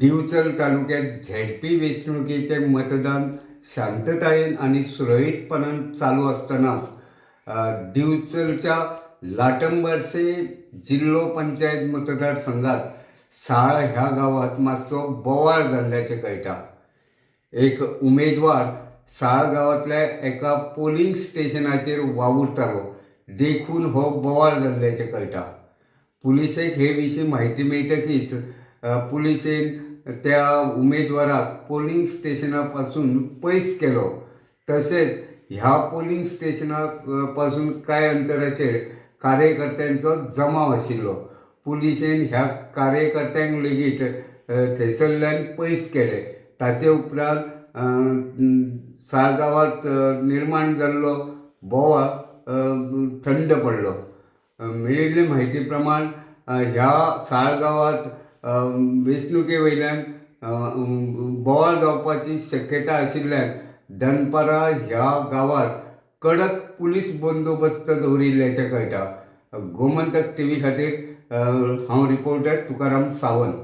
दिवचल तालुक्यात झेडपी वेचणुकीचे मतदान शांततायेन आणि सुरळीतपणान चालू असतानाच दिवचलच्या लाटंबरसे जिल्हो पंचायत मतदारसंघात साळ ह्या गावात मातसो बोवाळ जाल्ल्याचें कळटा। एक उमेदवार साळ गांवांतल्या एका पोलिंग स्टेशनाचेर वावुरतालो देखून हो बोवाळ जाल्ल्याचें कळटा। पुलिसेक हे विशीं म्हायती मेळटकीच पुलिसेन त्या उमेदवाराक पोलिंग स्टेशना पासून पयस केलो। तशेंच ह्या पोलिंग स्टेशना पासून कांय अंतराचेर कार्यकर्त्यांचो जमाव आशिल्लो। पुलिसेन ह्या कार्यकर्त्यांक लेगीत थंयसरल्यान पयस केले। ताचे उपरांत साळ गांवांत निर्माण जाल्लो बोवाळ थंड पडलो। मेळिल्ले म्हायती प्रमाण ह्या साळ गांवांत वेंचणुके वयल्यान बोवाळ जावपाची शक्यता आशिल्ल्यान दनपारां ह्या गांवांत कडक पुलीस बंदोबस्त दवरिल्ल्याचें कळटा। गोमंतक टीव्ही खातीर हांव रिपोर्टर तुकाराम सावंत।